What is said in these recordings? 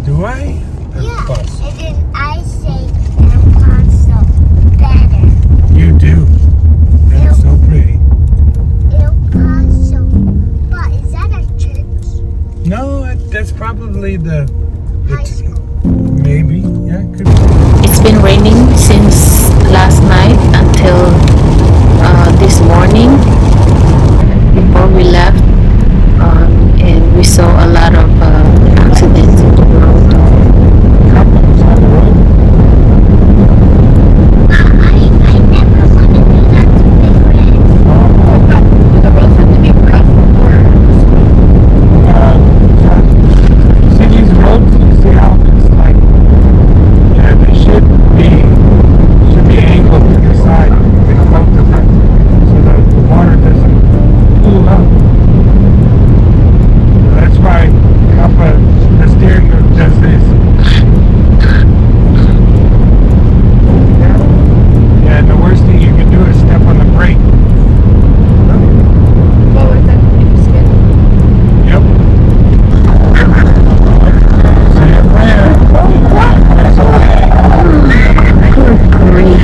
Do I? Yeah. Bus. And then I say El Paso better. You do. That's so pretty. El Paso. But is that a church? No, that's probably the High school. maybe. Yeah, it could be. It's been raining since last night until this morning before we left, and we saw a lot of accidents in the road. Couples on the road. I never want to do that to my friends. The roads have to be rough See these roads? You see how it's like? Yeah, they should be angled to the side. They float to them, so that the water doesn't pool up. That's why the steering wheel does this. Yeah, and the worst thing you can do is step on the brake. Yep. See it there. That's okay. Great.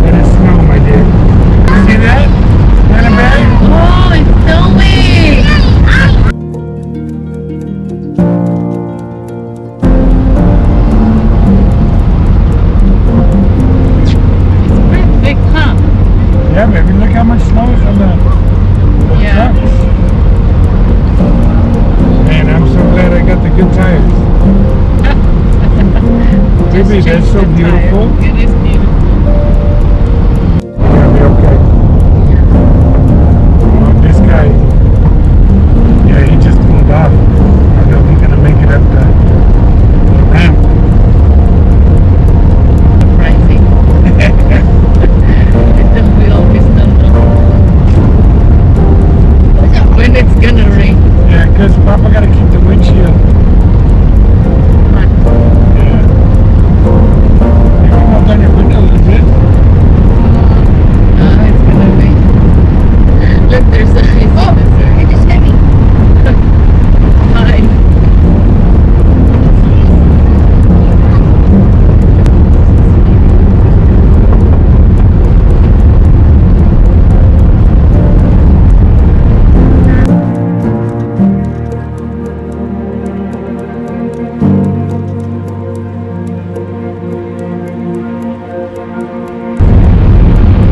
Let it snow, my dear. See that? Annabelle? Oh, it's snowing! It's pretty big, huh? Yeah, baby, look how much snow is on the Yeah. trucks. Man, I'm so glad I got the good tires. Baby, that's so beautiful. It is beautiful. You're gonna be okay. This guy, yeah, he just pulled off. I don't know if he's gonna make it up the ramp. Surprising. The wheel is not when it's gonna rain. Yeah, because Papa gotta keep the windshield. Yeah. You can hold down your window a little bit. It's gonna rain. Look, there's a Oh, it just hit me. Fine.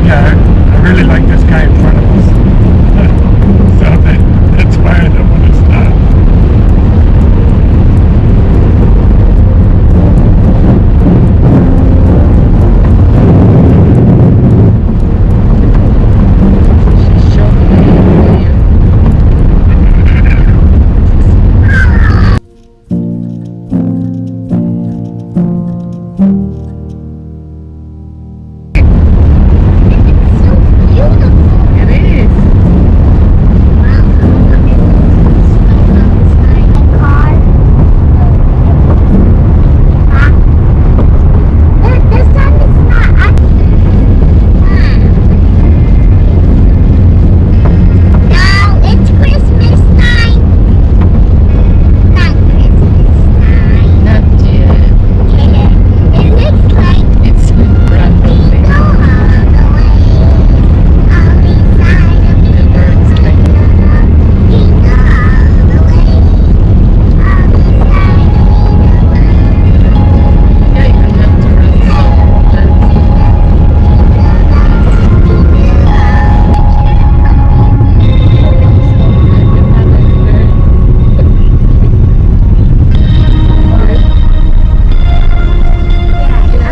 Yeah, I really like this guy in front of us. So that's why I don't want to stop. It is. Not yet. It's rapidly. The birds like yeah, you can have to run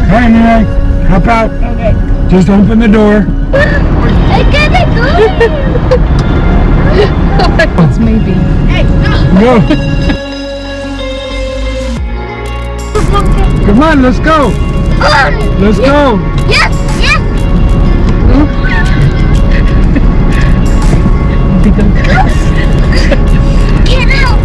Hey, anyway, hop out. Okay. Just open the door. I gotta go. It's maybe. Hey, no. Go. Come on, let's go. Let's go. Yes. Get out!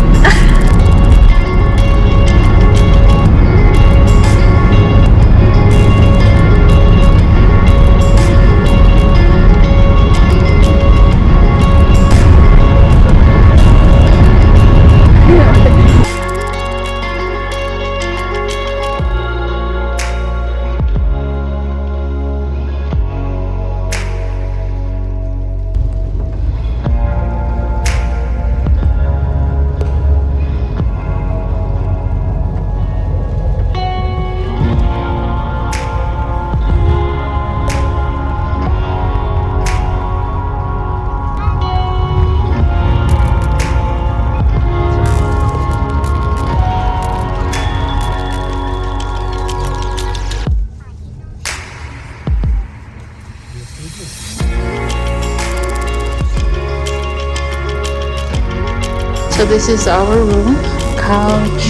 So this is our room, couch,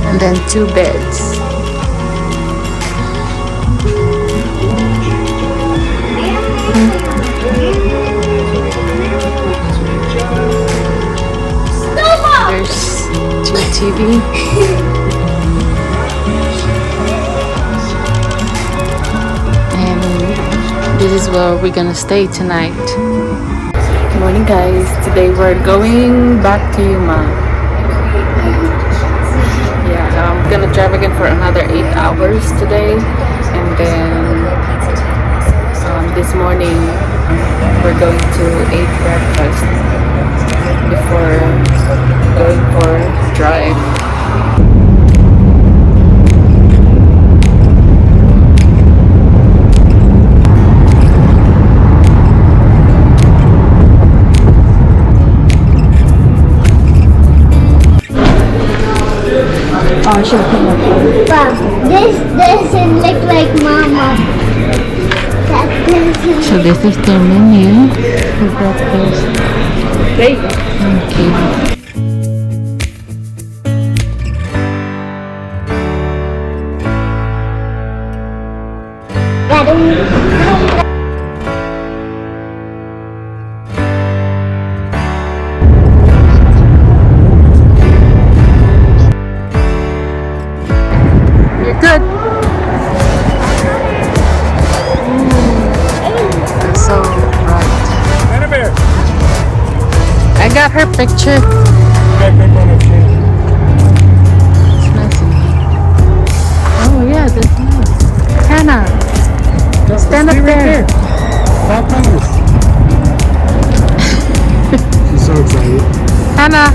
and then 2 beds. There's 2 TV. And this is where we're gonna stay tonight. Good morning, guys. Today we're going back to Yuma. Yeah, I'm gonna drive again for another 8 hours today, and then this morning we're going to eat breakfast before going for a drive. Oh, I should have put my phone. Wow, this doesn't look like Mama. That doesn't. So this is their menu for breakfast. Okay. Okay. You're good. It's so bright. Annabelle. I got her picture. Back on the chair. It's nice in here. Oh yeah, that's nice. Hannah, stand up there. Stop on this. She's so excited. Hannah.